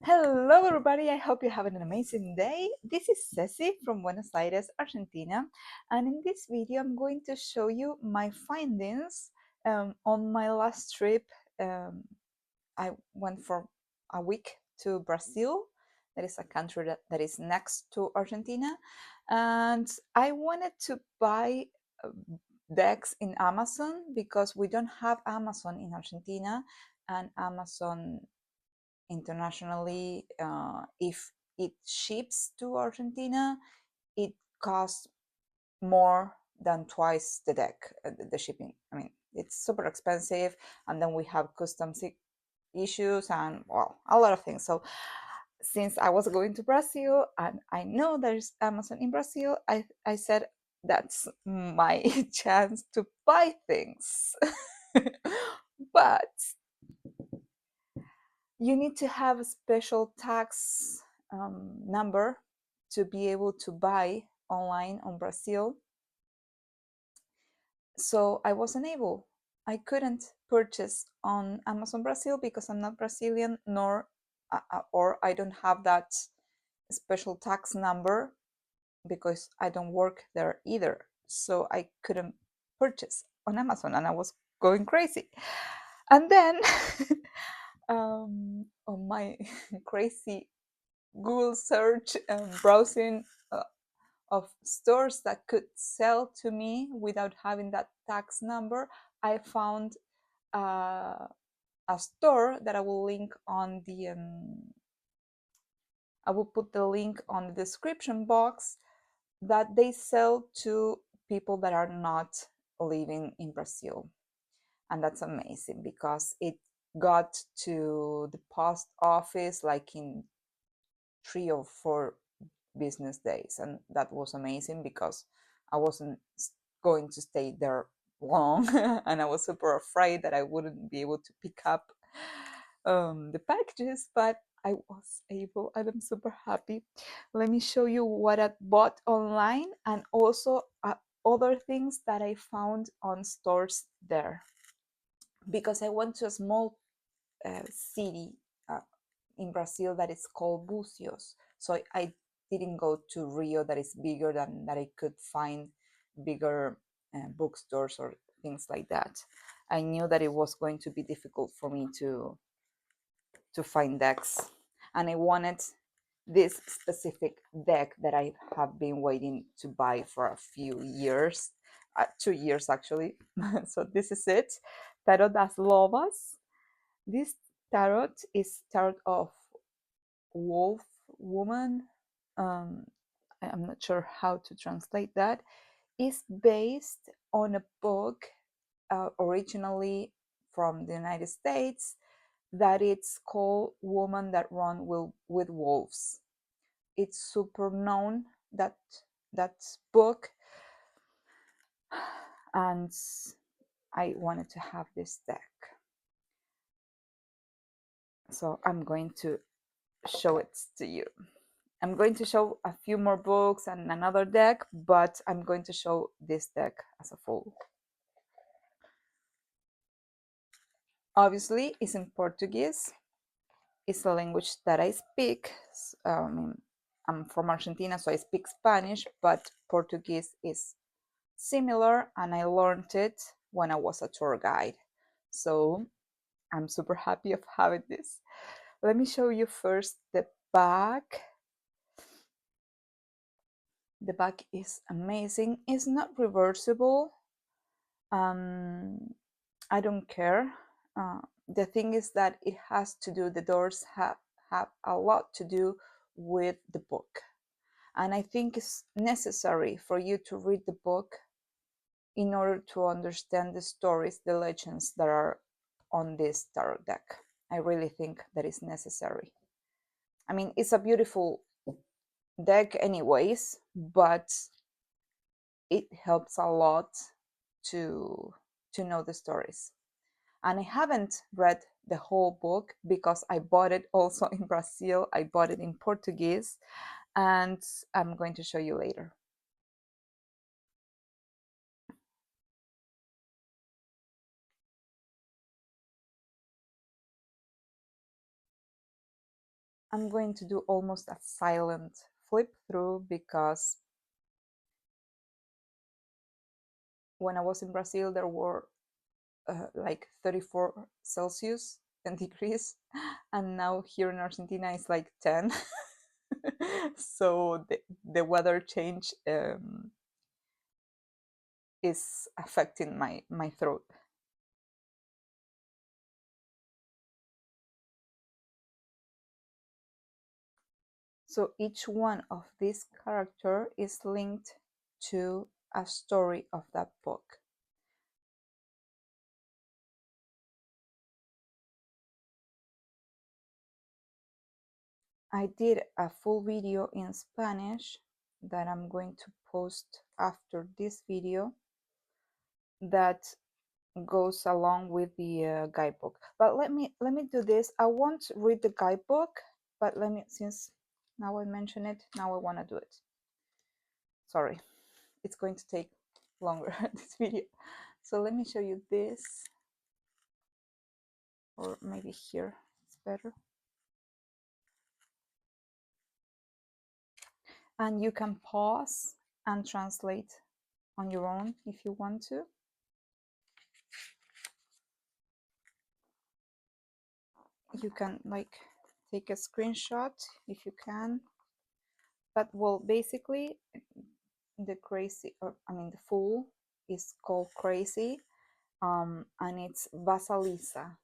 Hello, everybody. I hope you're having an amazing day. This is Ceci from Buenos Aires, Argentina. And in this video, I'm going to show you my findings on my last trip. I went for a week to Brazil. That is a country that is next to Argentina. And I wanted to buy decks in Amazon because we don't have Amazon in Argentina, and Amazon internationally, if it ships to Argentina, it costs more than twice the deck, the shipping. I mean, it's super expensive, and then we have customs issues and, well, a lot of things. So since I was going to Brazil and I know there's Amazon in Brazil, I said that's my chance to buy things. But you need to have a special tax number to be able to buy online on Brazil. So I wasn't able. I couldn't purchase on Amazon Brazil because I'm not Brazilian, nor or I don't have that special tax number because I don't work there either. So I couldn't purchase on Amazon, and I was going crazy. And then on my crazy Google search and browsing of stores that could sell to me without having that tax number, I found a store that I will link on the I will put the link on the description box, that they sell to people that are not living in Brazil. And that's amazing because it got to the post office like in 3 or 4 business days, and that was amazing because I wasn't going to stay there long and I was super afraid that I wouldn't be able to pick up the packages, but I was able, and I'm super happy. Let me show you what I bought online and also other things that I found on stores there, because I went to a small city in Brazil that is called Búzios. So I didn't go to Rio, that is bigger than that I could find bigger bookstores or things like that. I knew that it was going to be difficult for me to find decks, and I wanted this specific deck that I have been waiting to buy for a few years, 2 years actually. So this is it, Tarô das Lobas. This tarot is tarot of wolf woman. I'm not sure how to translate that. Is based on a book originally from the United States that it's called Woman That Run with Wolves. It's super known, that book, and I wanted to have this deck. So I'm going to show it to you. I'm going to show a few more books and another deck, but I'm going to show this deck as a full. Obviously, it's in Portuguese. It's a language that I speak. I'm from Argentina, so I speak Spanish, but Portuguese is similar, and I learned it when I was a tour guide. So I'm super happy of having this. Let me show you first the back. The back is amazing. It's not reversible. I don't care. The thing is that it has to do, the doors have a lot to do with the book. And I think it's necessary for you to read the book in order to understand the stories, the legends that are on this tarot deck. I really think that is necessary. I mean, it's a beautiful deck anyways, but it helps a lot to know the stories. And I haven't read the whole book because I bought it also in Brazil. I bought it in Portuguese, and I'm going to show you later. I'm going to do almost a silent flip through because when I was in Brazil, there were like 34 Celsius and degrees, and now here in Argentina it's like 10. So the weather change is affecting my throat. So each one of these characters is linked to a story of that book. I did a full video in Spanish that I'm going to post after this video that goes along with the guidebook. But let me do this. I won't read the guidebook, but let me, since now I mention it, now I want to do it. Sorry, it's going to take longer this video. So let me show you this, or maybe here it's better. And you can pause and translate on your own if you want to. You can like take a screenshot if you can. But well, basically the crazy, or I mean the fool is called Crazy, and it's Vasalisa.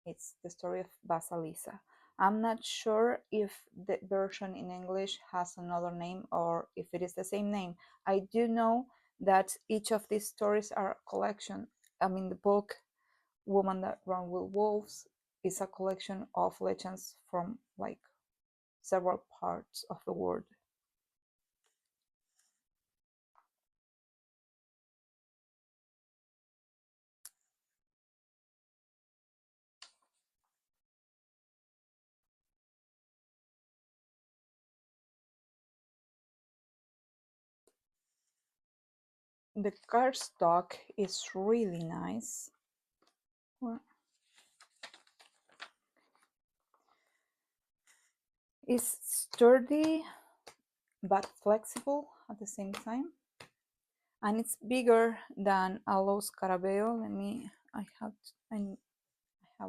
It's the story of Vasalisa. I'm not sure if the version in English has another name or if it is the same name. I do know that each of these stories are a collection. I mean, the book Woman That Ran with Wolves is a collection of legends from like several parts of the world. The cardstock is really nice. It's sturdy but flexible at the same time, and it's bigger than a Los Carabeo. I have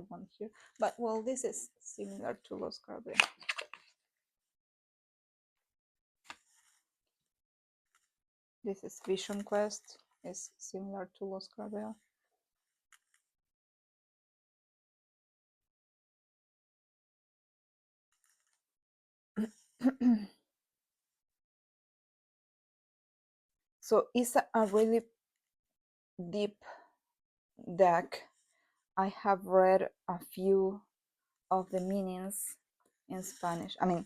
one here, but well, this is similar to Los Carabeo. This is Vision Quest, is similar to Los Carabeo. So it's a really deep deck. I have read a few of the meanings in Spanish. I mean,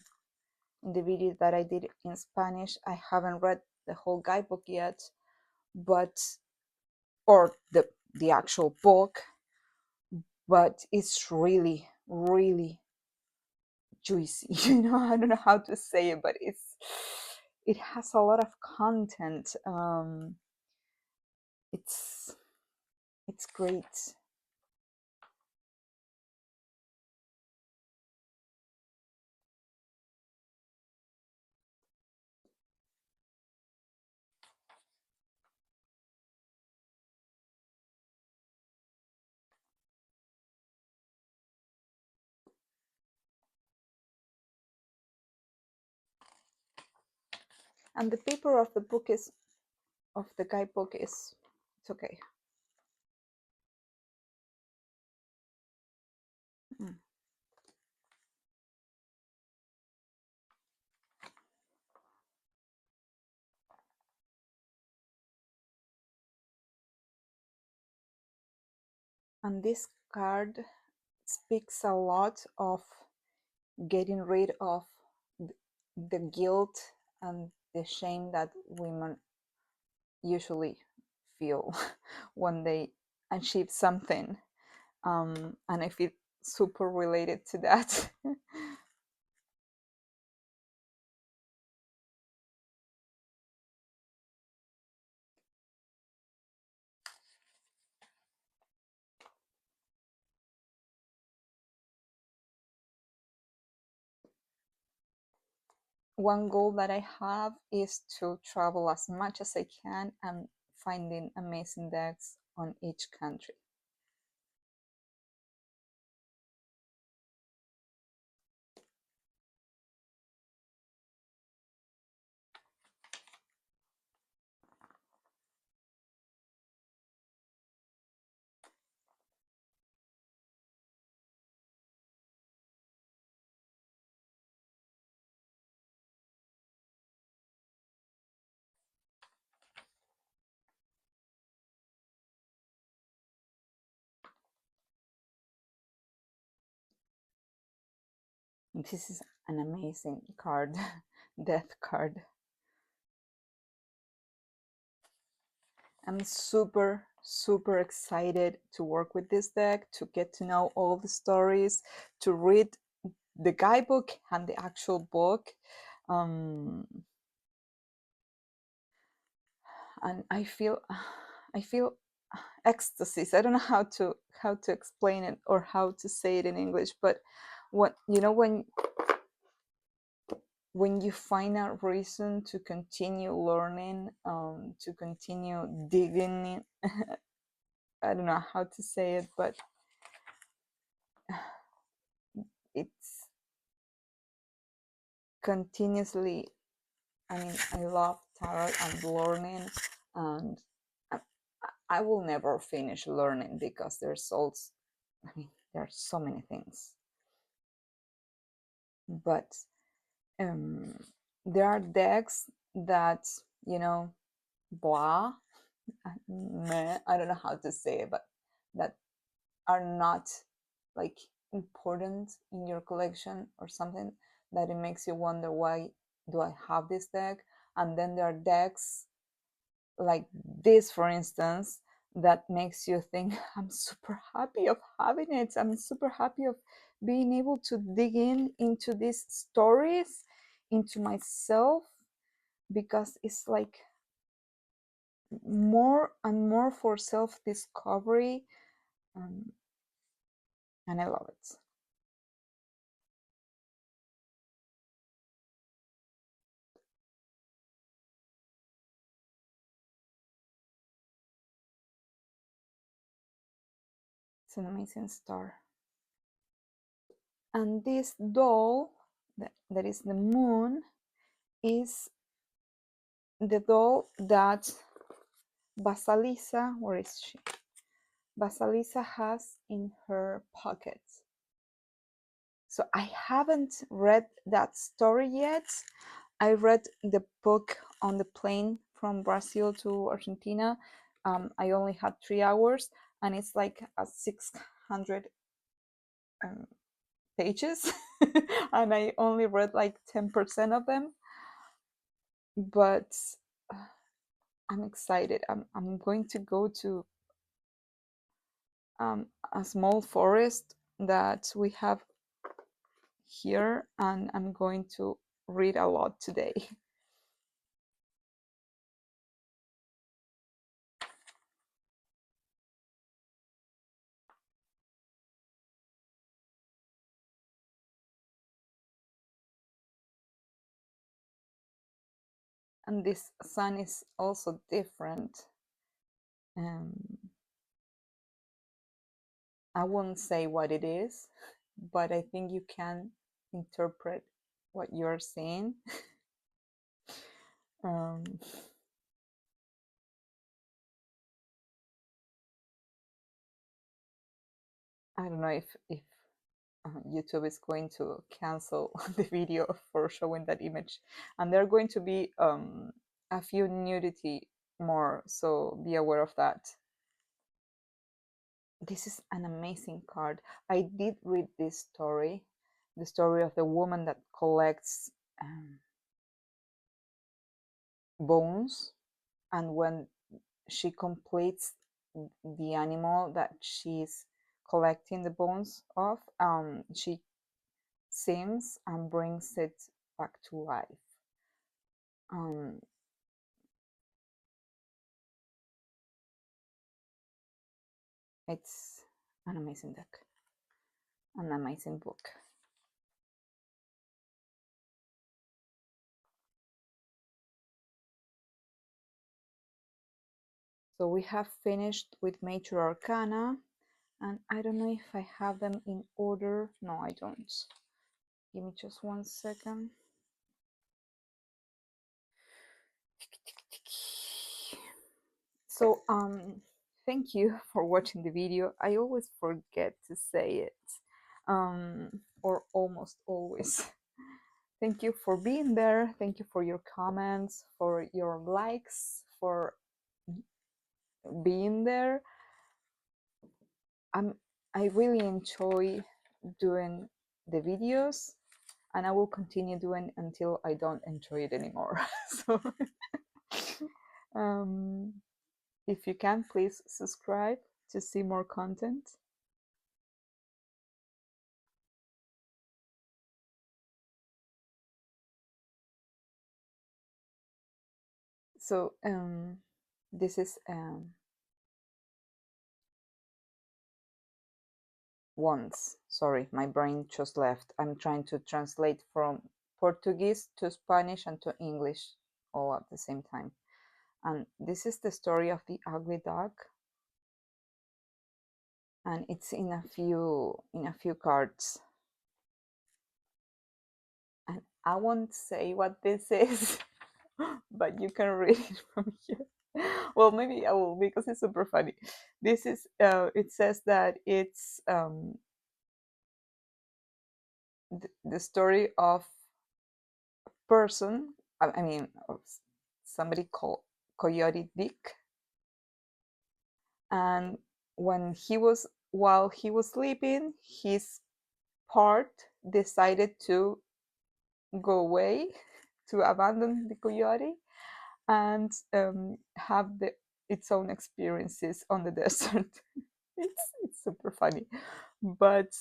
in the video that I did in Spanish, I haven't read the whole guidebook yet, but or the actual book, but it's really, really juicy. You know, I don't know how to say it, but it has a lot of content. It's great. And the paper of the book is of the guidebook is it's okay. Mm. And this card speaks a lot of getting rid of the guilt and the shame that women usually feel when they achieve something. And I feel super related to that. one goal that I have is to travel as much as I can and finding amazing decks on each country. This is an amazing card, death card. I'm super, super excited to work with this deck, to get to know all the stories, to read the guidebook and the actual book. And I feel ecstasies. I don't know how to explain it or how to say it in English, but what you know, when you find a reason to continue learning, to continue digging in, I don't know how to say it, but it's continuously, I mean, I love tarot and learning, and I will never finish learning because there's also, I mean, there are so many things, but there are decks that, you know, blah, meh, I don't know how to say it, but that are not like important in your collection or something, that it makes you wonder, why do I have this deck? And then there are decks like this, for instance, that makes you think, I'm super happy of having it. I'm super happy of being able to dig in into these stories, into myself, because it's like more and more for self-discovery, and I love it. It's an amazing star. And this doll, that is the moon, is the doll that Basalisa, where is she? Basalisa has in her pocket. So I haven't read that story yet. I read the book on the plane from Brazil to Argentina. I only had 3 hours, and it's like a 600 pages, and I only read like 10% of them. But I'm excited. I'm going to go to a small forest that we have here, and I'm going to read a lot today. And this sun is also different. I won't say what it is, but I think you can interpret what you're seeing. um, I don't know if YouTube is going to cancel the video for showing that image, and there are going to be a few nudity more, so be aware of that. This is an amazing card. I did read this story, the story of the woman that collects bones, and when she completes the animal that she's collecting the bones of, she sings and brings it back to life. It's an amazing deck, an amazing book. So we have finished with Major Arcana, and I don't know if I have them in order. No, I don't. Give me just 1 second. So thank you for watching the video. I always forget to say it, or almost always. Thank you for being there. Thank you for your comments, for your likes, for being there. I really enjoy doing the videos, and I will continue doing until I don't enjoy it anymore. So if you can, please subscribe to see more content. So this is once. Sorry, my brain just left. I'm trying to translate from Portuguese to Spanish and to English all at the same time. And this is the story of the ugly dog, and it's in a few cards. And I won't say what this is, but you can read it from here. Well, maybe I will, because it's super funny. This is it says that it's the story of a person, I mean of somebody called Coyote Dick, and while he was sleeping, his part decided to go away, to abandon the coyote, and have its own experiences on the desert. It's super funny, but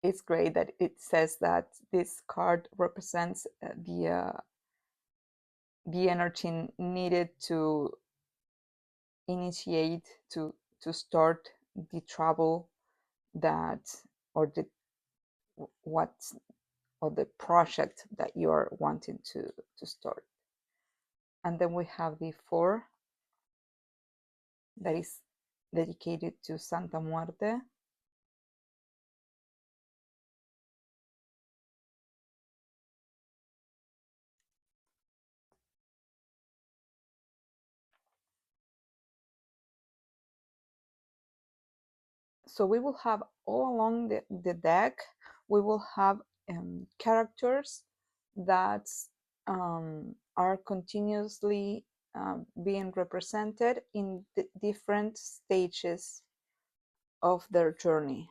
it's great that it says that this card represents the energy needed to initiate, to start the travel that, or the what, or the project that you are wanting to start. And then we have the 4 that is dedicated to Santa Muerte. So we will have all along the deck, we will have characters that are continuously being represented in the different stages of their journey.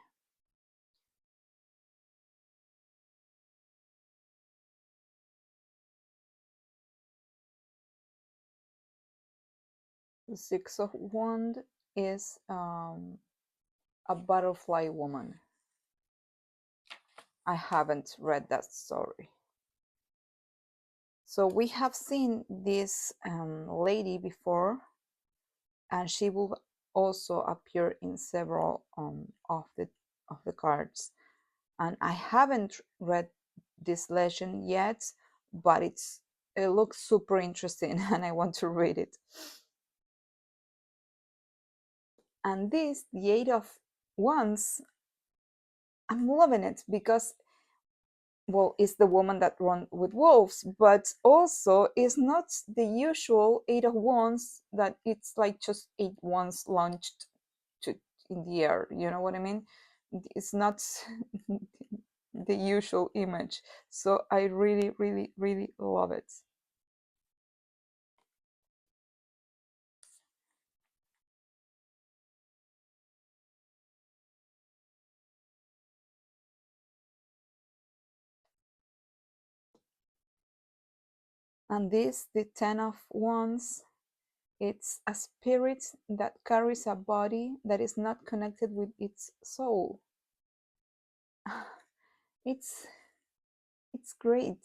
The 6 of Wands is a butterfly woman. I haven't read that story. So we have seen this lady before, and she will also appear in several of the cards. And I haven't read this legend yet, but it looks super interesting and I want to read it. And this, the 8 of Wands, I'm loving it because, well, it's the woman that runs with wolves, but also it's not the usual 8 of Wands that it's like just 8 wands launched in the air. You know what I mean? It's not the usual image. So I really, really, really love it. And this, the 10 of Wands, it's a spirit that carries a body that is not connected with its soul. It's great.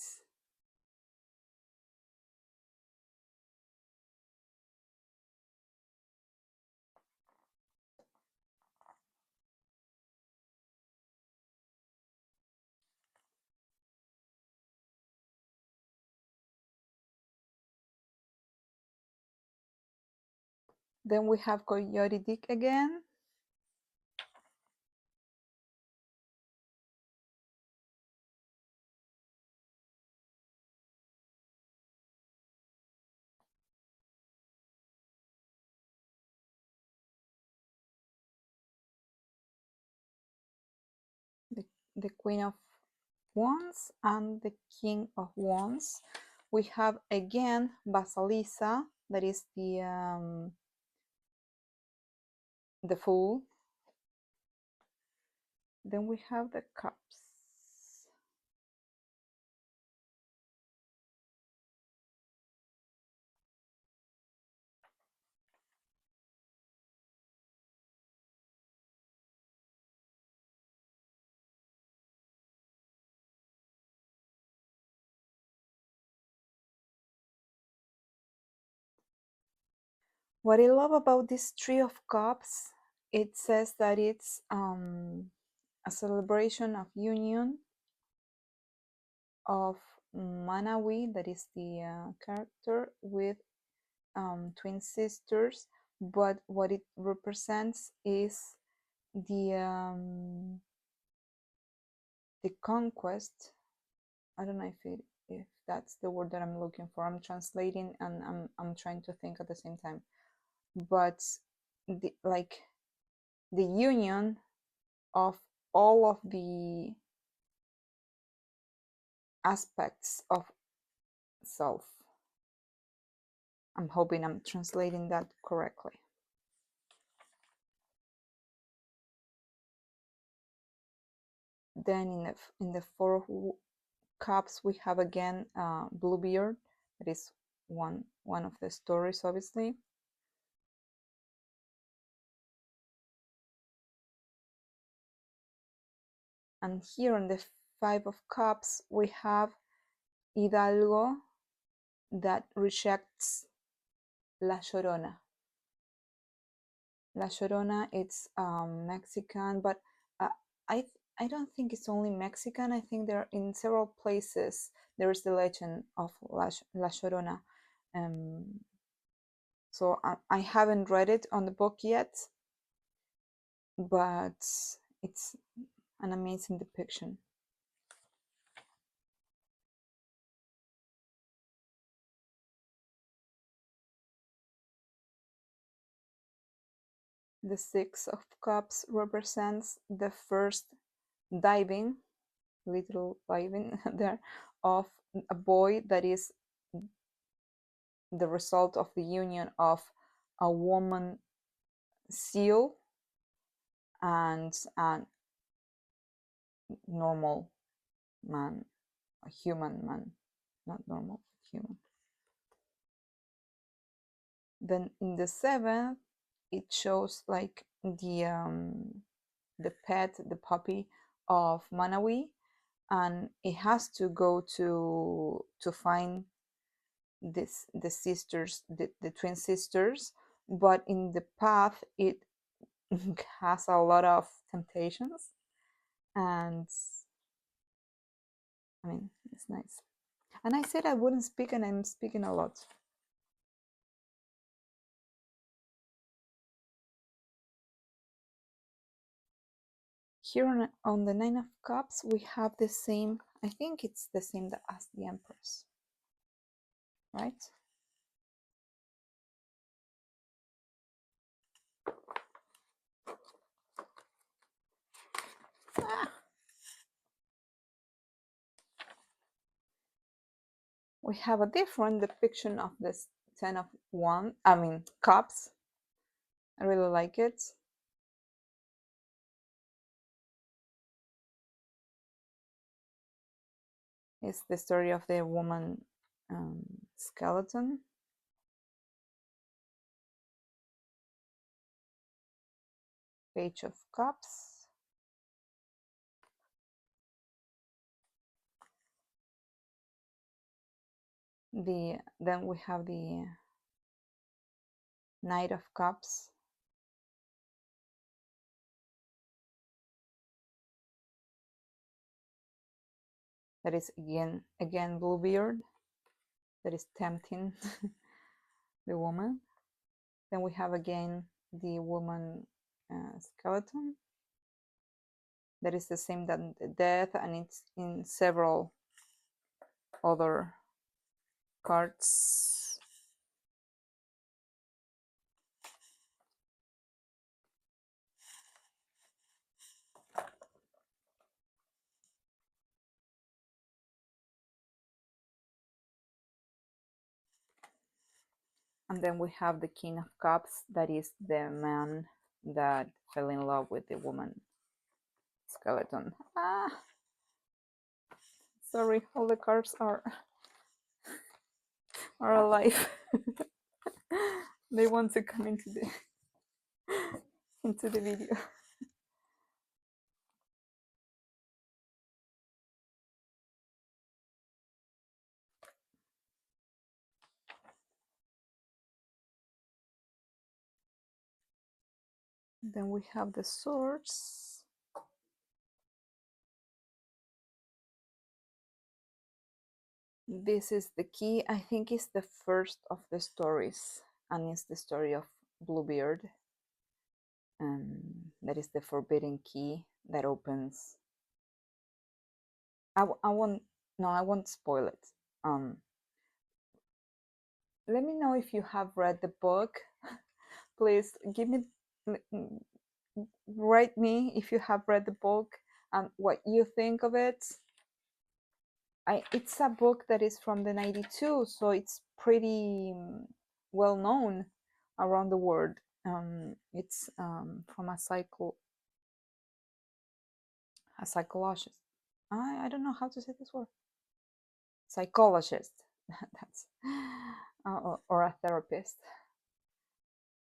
Then we have Coyote Dick again. The Queen of Wands and the King of Wands. We have again Vasalisa, that is the Fool. Then we have the Cups. What I love about this Three of Cups, it says that it's a celebration of union of Manawi, that is the character, with twin sisters, but what it represents is the conquest. I don't know if that's the word that I'm looking for. I'm translating and I'm trying to think at the same time. But like the union of all of the aspects of self. I'm hoping I'm translating that correctly. Then in the Four of Cups we have again Bluebeard. That is one of the stories, obviously. And here on the Five of Cups we have Hidalgo that rejects La Llorona. La Llorona, it's Mexican, but uh, I don't think it's only Mexican. I think there in several places there is the legend of La Llorona. So I haven't read it on the book yet, but it's an amazing depiction. The Six of Cups represents the first diving, literal diving there, of a boy that is the result of the union of a woman seal and a normal man, a human man, not normal, human. Then in the seventh, it shows like the pet, the puppy of Manawi, and it has to go to find the sisters, the twin sisters, but in the path it has a lot of temptations, and I mean it's nice. And I said I wouldn't speak, and I'm speaking a lot. Here on the Nine of Cups we have the same, I think it's the same as the Empress, right? We have a different depiction of this Ten of Cups. I really like it. It's the story of the woman skeleton. Page of Cups. Then we have the Knight of Cups. That is again Bluebeard. That is tempting the woman. Then we have again the woman skeleton. That is the same than the death, and it's in several other cards. And then we have the King of Cups, that is the man that fell in love with the woman skeleton. Sorry, all the cards are alive. They want to come into the video. Then we have the swords. This is the key. I think it's the first of the stories, and it's the story of Bluebeard. That is the forbidden key that opens. I won't spoil it. Let me know if you have read the book. Please give me, write me if you have read the book and what you think of it. It's a book that is from the 92, so it's pretty well known around the world. It's from a psychologist. I don't know how to say this word. Psychologist. That's or a therapist.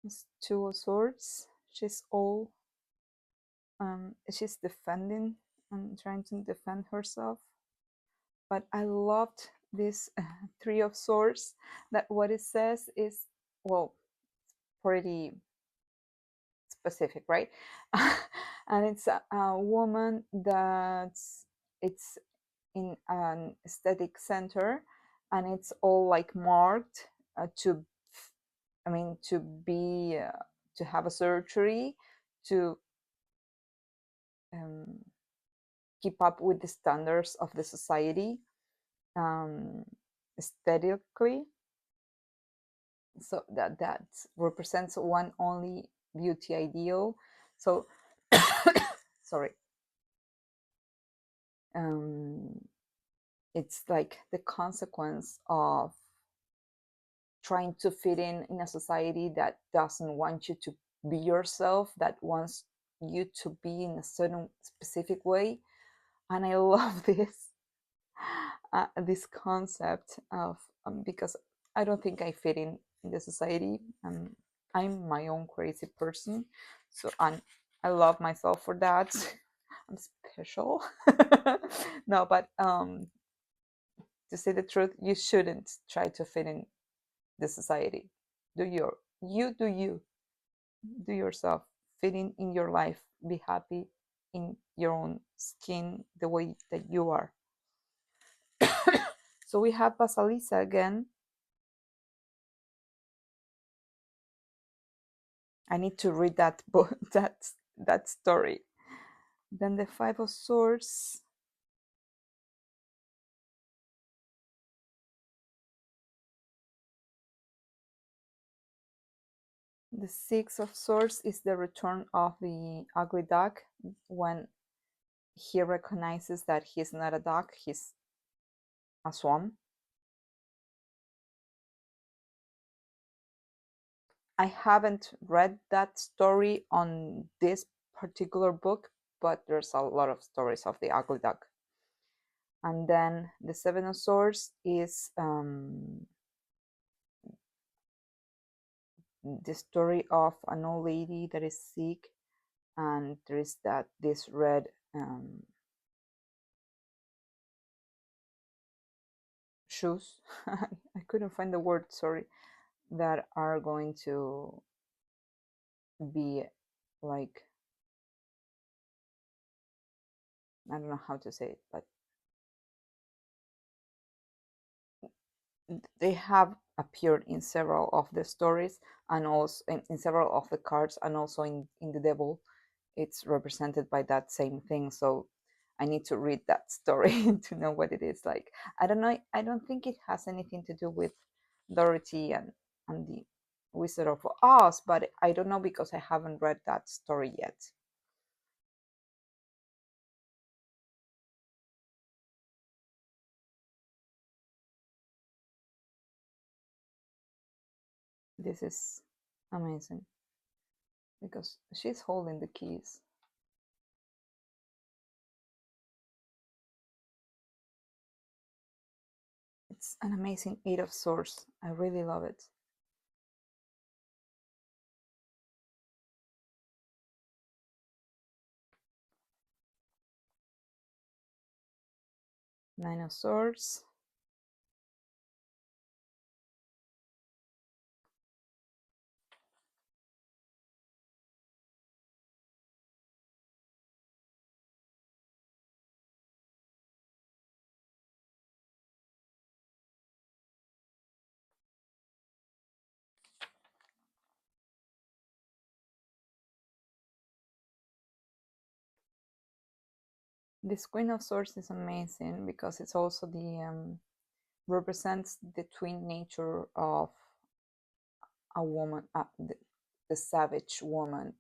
It's Two of Swords. She's all she's defending and trying to defend herself. But I loved this Three of Swords. That what it says is, well, pretty specific, right? And it's a woman that's it's in an aesthetic center, and it's all like marked to be to have a surgery to keep up with the standards of the society aesthetically. So that represents one only beauty ideal. So sorry. It's like the consequence of trying to fit in a society that doesn't want you to be yourself, that wants you to be in a certain specific way. And I love this concept of because I don't think I fit in the society. I'm my own crazy person, so I love myself for that. I'm special. No, but to say the truth, you shouldn't try to fit in the society. Do yourself, fit in your life, be happy in your own skin the way that you are. So we have Basilisa again. I need to read that book, that story. Then the Five of Swords. The Six of Swords is the return of the ugly duck, when he recognizes that he's not a duck, he's a swan. I haven't read that story on this particular book, but there's a lot of stories of the ugly duck. And then the Seven of Swords is the story of an old lady that is sick, and there is this red shoes. I couldn't find the word, sorry, that are going to be like, I don't know how to say it, but they have appeared in several of the stories, and also in several of the cards, and also in the devil, it's represented by that same thing. So I need to read that story to know what it is like. I don't know. I don't think it has anything to do with Dorothy and the Wizard of Oz, but I don't know because I haven't read that story yet. This is amazing because she's holding the keys. It's an amazing Eight of Swords. I really love it. Nine of Swords. This Queen of Swords is amazing because it's also the represents the twin nature of a woman, the savage woman,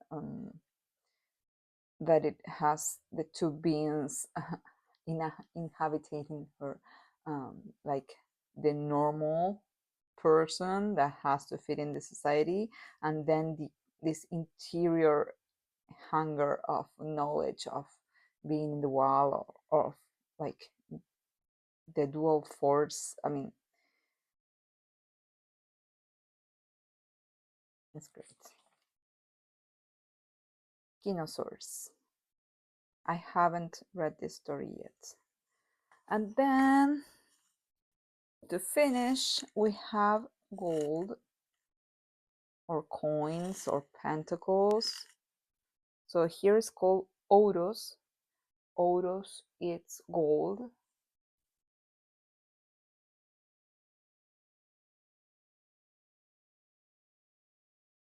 that it has the two beings inhabiting her, like the normal person that has to fit in the society, and then this interior hunger of knowledge, of being in the wall, or of like the dual force. I mean, it's great. Kinosaurs. I haven't read this story yet. And then to finish, we have gold or coins or pentacles. So here is called Oros. Oros, it's gold.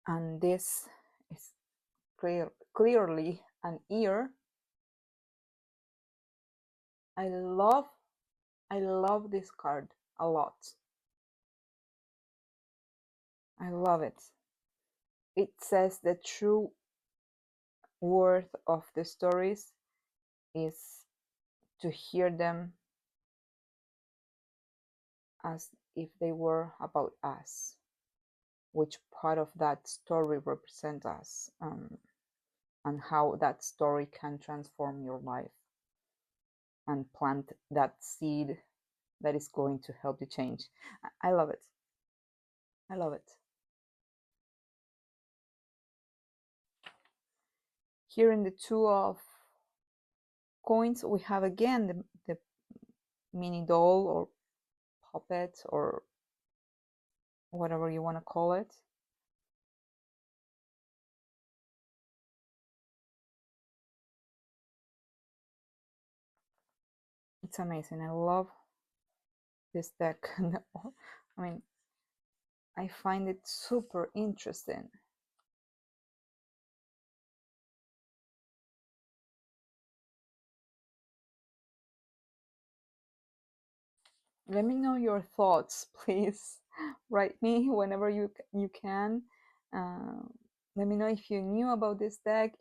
And this is clearly an ear. I love this card a lot. I love it. It says the true worth of the stories is to hear them as if they were about us, which part of that story represents us, and how that story can transform your life and plant that seed that is going to help you change. I love it. I love it. Here in the Two of Coins, we have again the mini doll or puppet or whatever you want to call it. It's amazing. I love this deck. I mean, I find it super interesting. Let me know your thoughts, please. Write me whenever you can. Uh, let me know if you knew about this deck.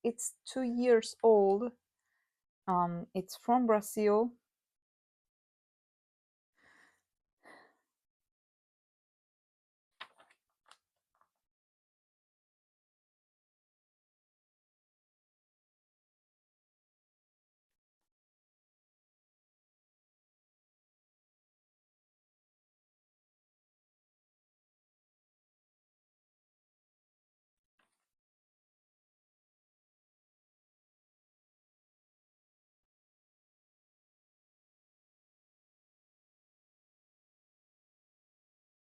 It's 2 years old. It's from Brazil.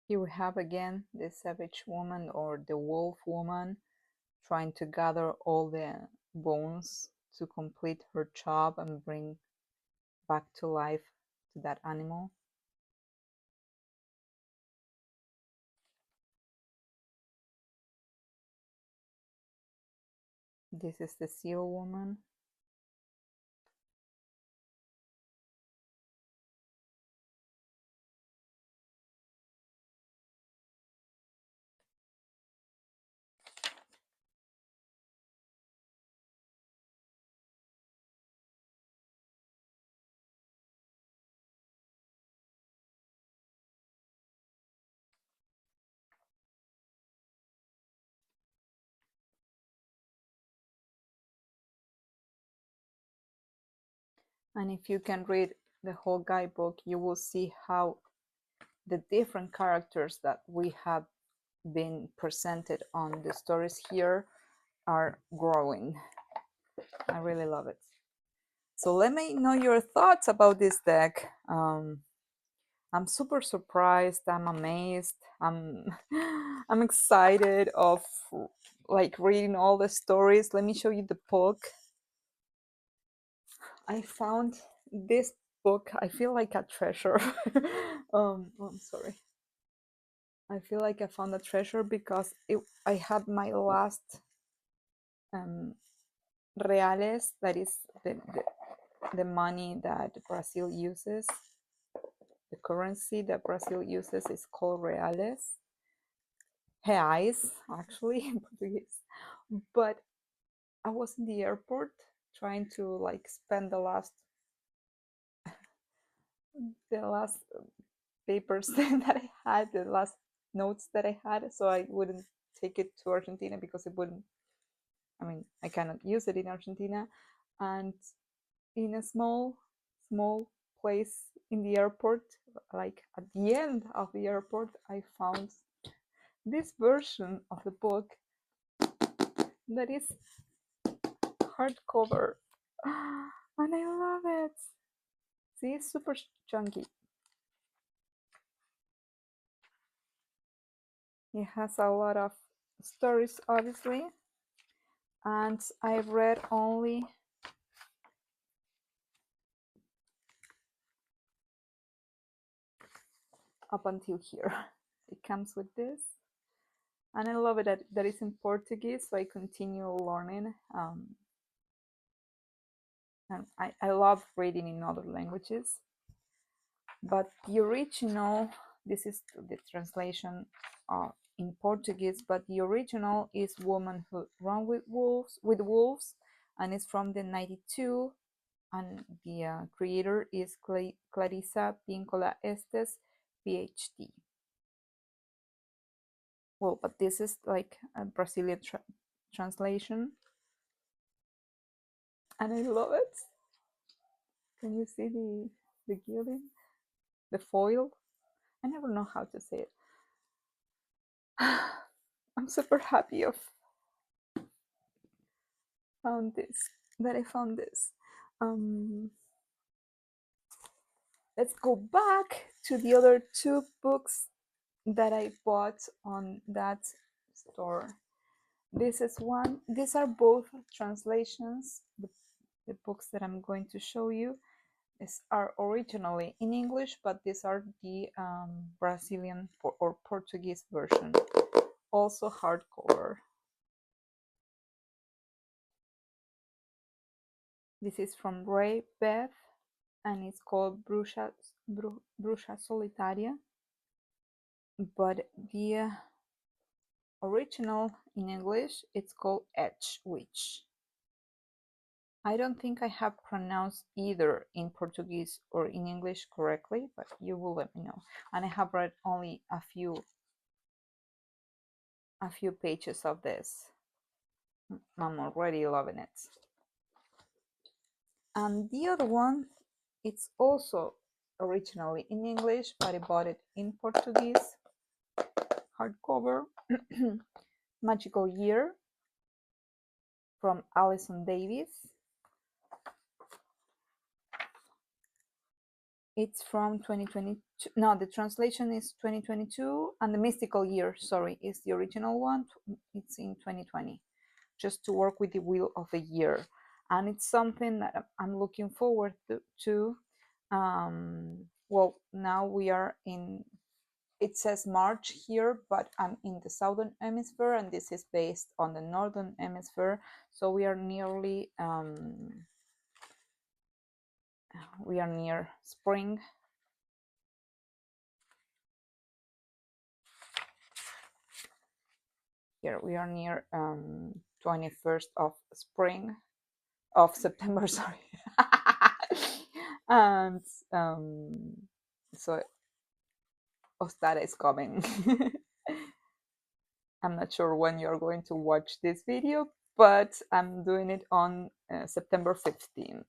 Here we have again the savage woman or the wolf woman trying to gather all the bones to complete her job and bring back to life to that animal. This is the seal woman. And if you can read the whole guidebook, you will see how the different characters that we have been presented on the stories here are growing. I really love it. So let me know your thoughts about this deck. I'm super surprised. I'm amazed. I'm excited of like reading all the stories. Let me show you the book. I found this book. I feel like a treasure. I'm sorry. I feel like I found a treasure because I had my last um, reales, that is the money that Brazil uses. The currency that Brazil uses is called reales. Reais, actually, in Portuguese. But I was in the airport trying to like spend the last papers that I had, the last notes that I had, so I wouldn't take it to Argentina because it wouldn't. I mean, I cannot use it in Argentina, and in a small place in the airport, like at the end of the airport, I found this version of the book that is hardcover, and I love it. See, it's super chunky. It has a lot of stories, obviously, and I've read only up until here. It comes with this, and I love it that it's in Portuguese, so I continue learning. And I love reading in other languages, but the original, this is the translation in Portuguese, but the original is Woman Who Run with Wolves, and it's from the 92, and the creator is Clarissa Pinkola Estes, PhD. Well, but this is like a Brazilian translation, and I love it. Can you see the gilding, the foil? I never know how to say it. I'm super happy of that I found this. Let's go back to the other two books that I bought on that store. This is one. These are both translations. The books that I'm going to show you are originally in English, but these are the Brazilian or Portuguese version, also hardcover. This is from Ray Beth, and it's called Bruxa Solitaria, but the original in English, it's called Edge Witch. I don't think I have pronounced either in Portuguese or in English correctly, but you will let me know. And I have read only a few pages of this. I'm already loving it. And the other one, it's also originally in English, but I bought it in Portuguese, hardcover. Magical Year from Alison Davis. It's from 2022. No, the translation is 2022, and the Mystical Year, sorry, is the original one. It's in 2020, just to work with the wheel of the year. And it's something that I'm looking forward to. Well, now we are in it says March here, but I'm in the southern hemisphere and this is based on the northern hemisphere, so we are nearly we are near spring. Here we are near 21st of spring of September, sorry. And so Ostada is coming. I'm not sure when you're going to watch this video, but I'm doing it on September 15th,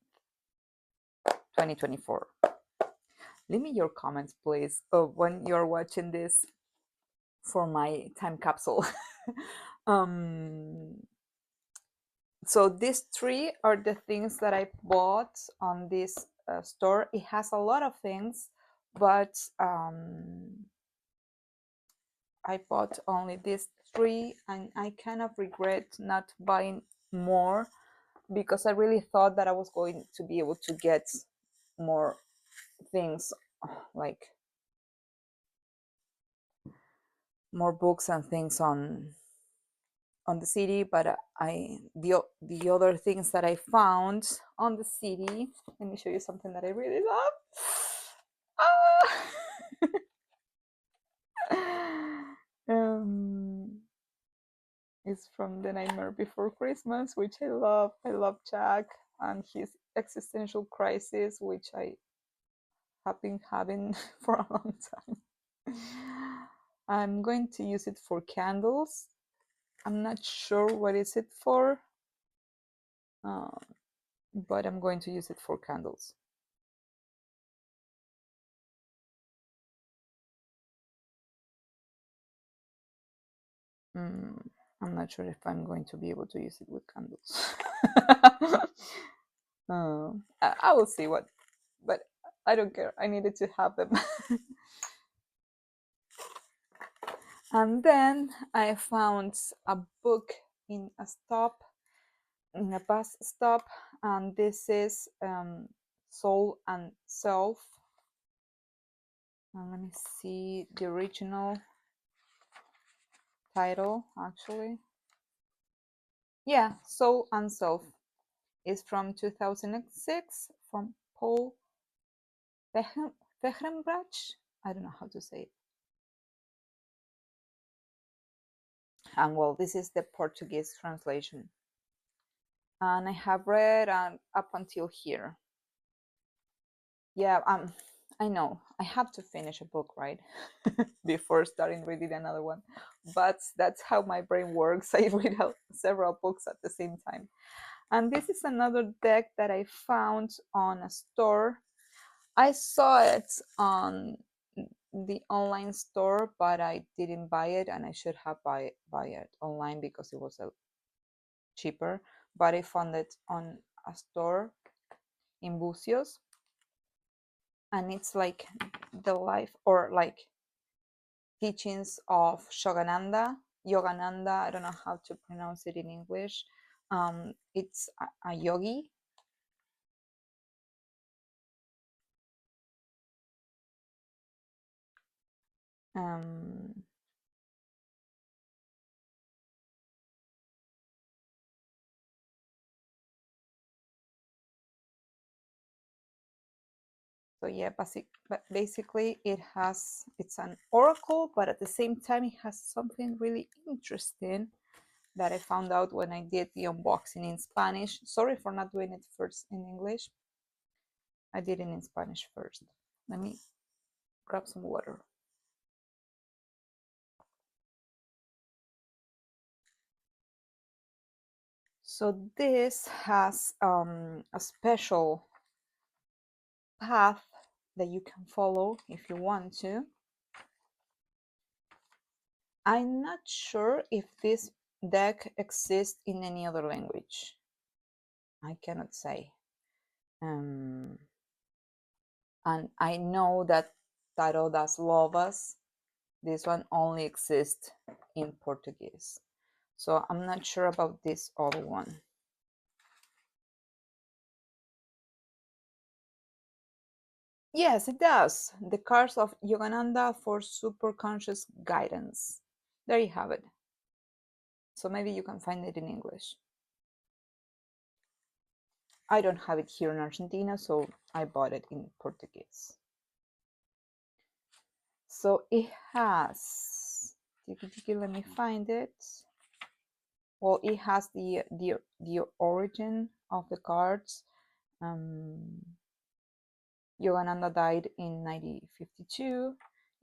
2024. Leave me your comments, please, when you're watching this for my time capsule. So these three are the things that I bought on this store. It has a lot of things, but I bought only these three, and I kind of regret not buying more because I really thought that I was going to be able to get more things, like more books and things on the city, but the other things that I found on the city, let me show you something that I really love. It's from The Nightmare Before Christmas, which I love. I love Jack and his existential crisis, which I have been having for a long time. I'm going to use it for candles. I'm not sure what is it for, but I'm going to use it for candles. I'm not sure if I'm going to be able to use it with candles. I will see what, but I don't care. I needed to have them. And then I found a book in a stop, in a bus stop, and this is Soul and Self. And let me see the original title, actually. Yeah, Soul and Self is from 2006 from Paul Fehrenbach. I don't know how to say it. And well, this is the Portuguese translation. And I have read up until here. Yeah, I know I have to finish a book, right? Before starting reading another one. But that's how my brain works. I read several books at the same time. And this is another deck that I found on a store. I saw it on the online store, but I didn't buy it, and I should have buy it online because it was cheaper. But I found it on a store in Bucios, and it's like the life, or like teachings of Yogananda. I don't know how to pronounce it in English. It's a yogi. So yeah, basically it's an oracle, but at the same time it has something really interesting that I found out when I did the unboxing in Spanish. Sorry for not doing it first in English. I did it in Spanish first. Let me grab some water. So this has a special path that you can follow if you want to. I'm not sure if this deck exists in any other language. I cannot say. And I know that Tarô das Lobas, this one only exists in Portuguese. So I'm not sure about this other one. Yes, it does. The cards of Yogananda for superconscious guidance. There you have it. So maybe you can find it in English. I don't have it here in Argentina, so I bought it in Portuguese. So it has, let me find it. Well, it has the origin of the cards. Yogananda died in 1952.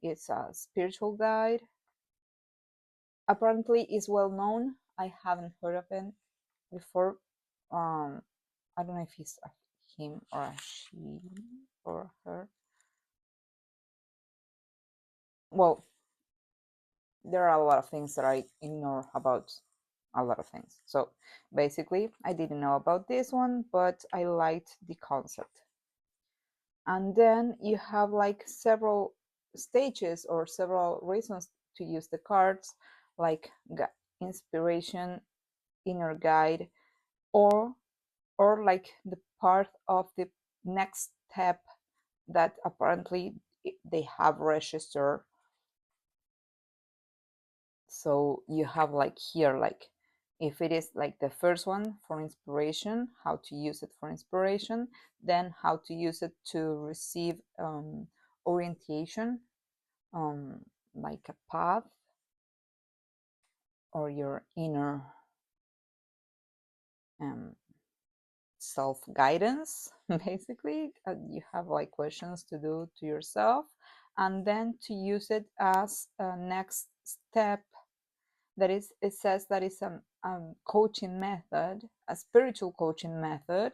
It's a spiritual guide. Apparently, it's well known. I haven't heard of it before. I don't know if he's a him or a she or a her. Well, there are a lot of things that I ignore about a lot of things. So basically, I didn't know about this one, but I liked the concept. And then you have like several stages or several reasons to use the cards, like inspiration, inner guide, or like the part of the next step that apparently they have registered. So you have like here, like if it is like the first one for inspiration, how to use it for inspiration, then how to use it to receive orientation, like a path or your inner um, self-guidance. Basically, you have like questions to do to yourself, and then to use it as a next step. That is, it says that it's a coaching method, a spiritual coaching method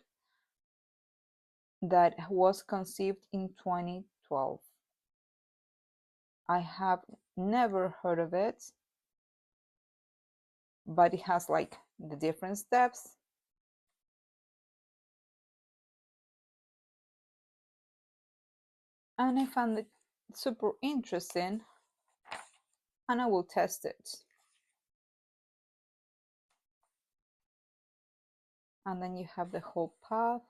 that was conceived in 2012. I have never heard of it, but it has like the different steps. And I found it super interesting, and I will test it. And then you have the whole path.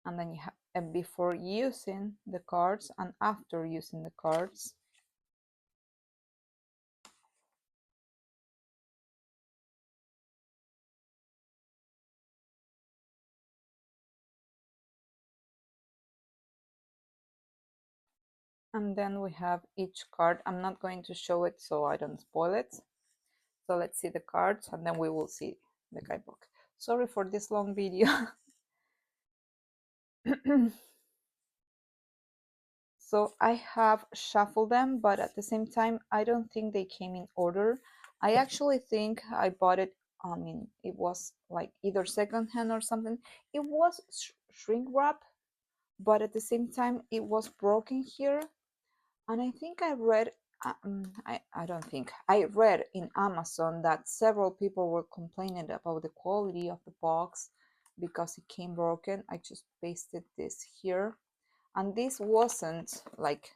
And then you have before using the cards and after using the cards. And then we have each card. I'm not going to show it so I don't spoil it. So let's see the cards and then we will see the guidebook. Sorry for this long video. So I have shuffled them, but at the same time, I don't think they came in order. I actually think I bought it, I mean, it was like either secondhand or something. It was shrink wrap, but at the same time, it was broken here. And I think I read, I don't think, I read in Amazon that several people were complaining about the quality of the box because it came broken. I just pasted this here. And this wasn't like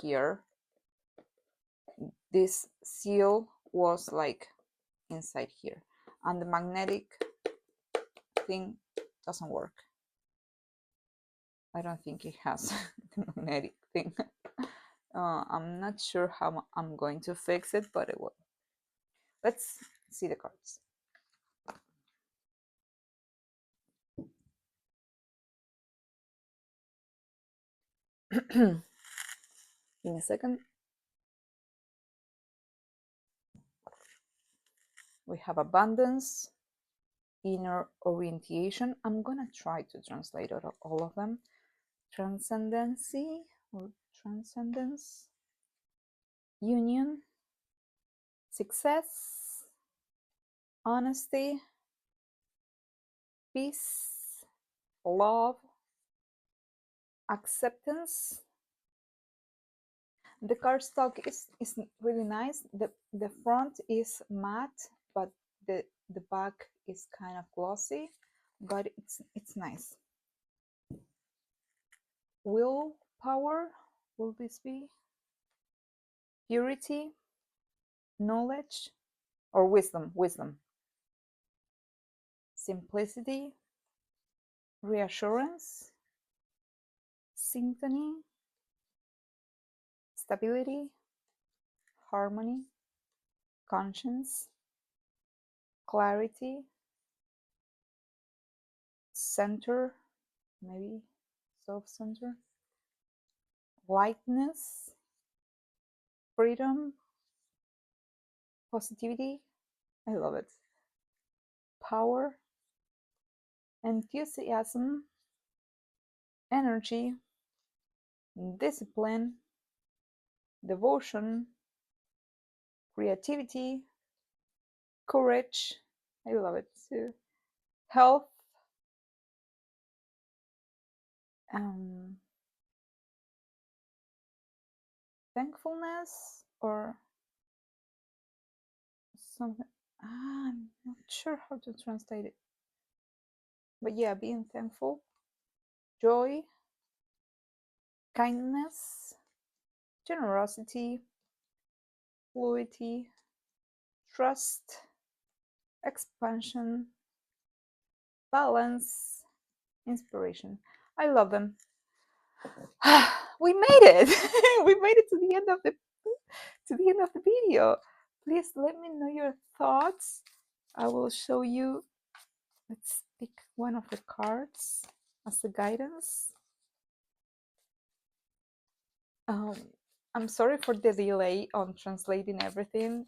here. This seal was like inside here. And the magnetic thing doesn't work. I don't think it has the magnetic thing. I'm not sure how I'm going to fix it, but it will. Let's see the cards. In a second. We have abundance, inner orientation. I'm gonna try to translate all of them. Transcendency or transcendence, union, success, honesty, peace, love, acceptance. The cardstock is really nice. The front is matte, but the back is kind of glossy, but it's nice. Willpower, will this be? Purity, knowledge, or wisdom, simplicity, reassurance, symphony, stability, harmony, conscience, clarity, center, maybe self-center, lightness, freedom, positivity, I love it, power, enthusiasm, energy, discipline, devotion, creativity, courage, I love it too, health, thankfulness, or something. I'm not sure how to translate it, but yeah, being thankful, joy, kindness, generosity, fluidity, trust, expansion, balance, inspiration. I love them. We made it. We made it to the end of the video. Please let me know your thoughts. I will show you. Let's pick one of the cards as the guidance. I'm sorry for the delay on translating everything.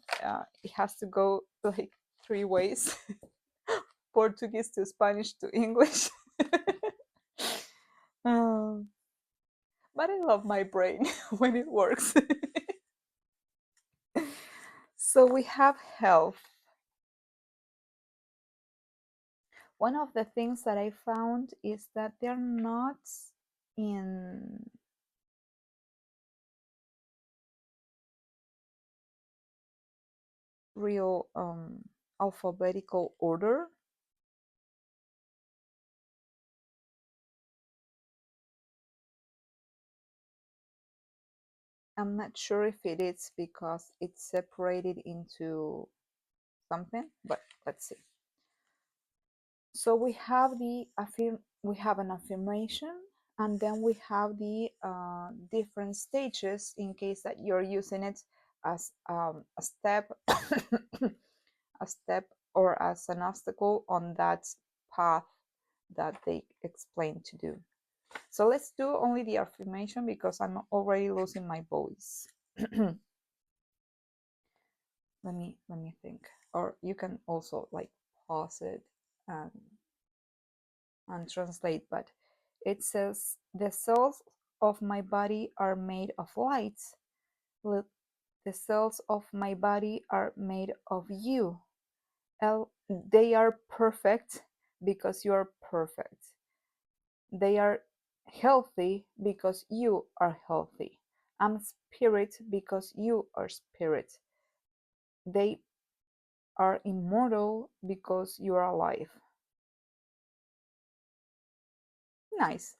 It has to go like 3 ways. Portuguese to Spanish to English. But I love my brain when it works. So we have health. One of the things that I found is that they're not in real alphabetical order. I'm not sure if it is because it's separated into something, but let's see. So we have an affirmation, and then we have the different stages in case that you're using it as a step, a step, or as an obstacle on that path that they explain to do. So let's do only the affirmation because I'm already losing my voice. let me think, or you can also like pause it and translate. But it says, the cells of my body are made of light. The cells of my body are made of you. They are perfect because you are perfect. They are healthy because you are healthy. I'm spirit because you are spirit. They are immortal because you are alive. Nice.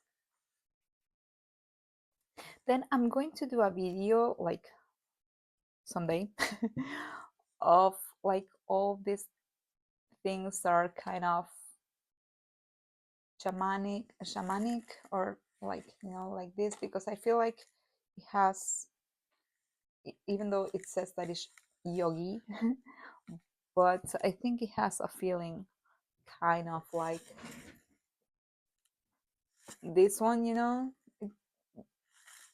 Then I'm going to do a video like someday of like all these things that are kind of shamanic, or like, you know, like this, because I feel like it has, even though it says that it's yogi, but I think it has a feeling kind of like this one, you know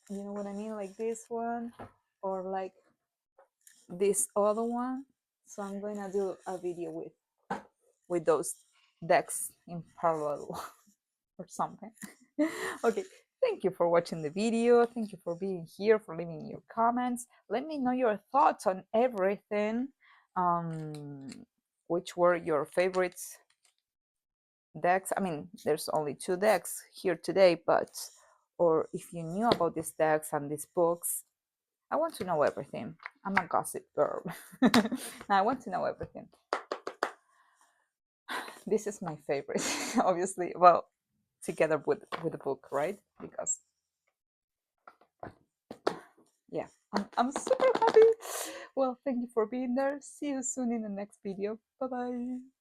what I mean, like this one, or like this other one. So I'm going to do a video with those decks in parallel or something. Okay, thank you for watching the video. Thank you for being here, for leaving your comments. Let me know your thoughts on everything. Which were your favorites decks? I mean, there's only 2 decks here today, but or if you knew about these decks and these books. I want to know everything. I'm a gossip girl. I want to know everything. This is my favorite, obviously. Well, together with the book, right? Because yeah, I'm super happy. Well, thank you for being there. See you soon in the next video. Bye bye.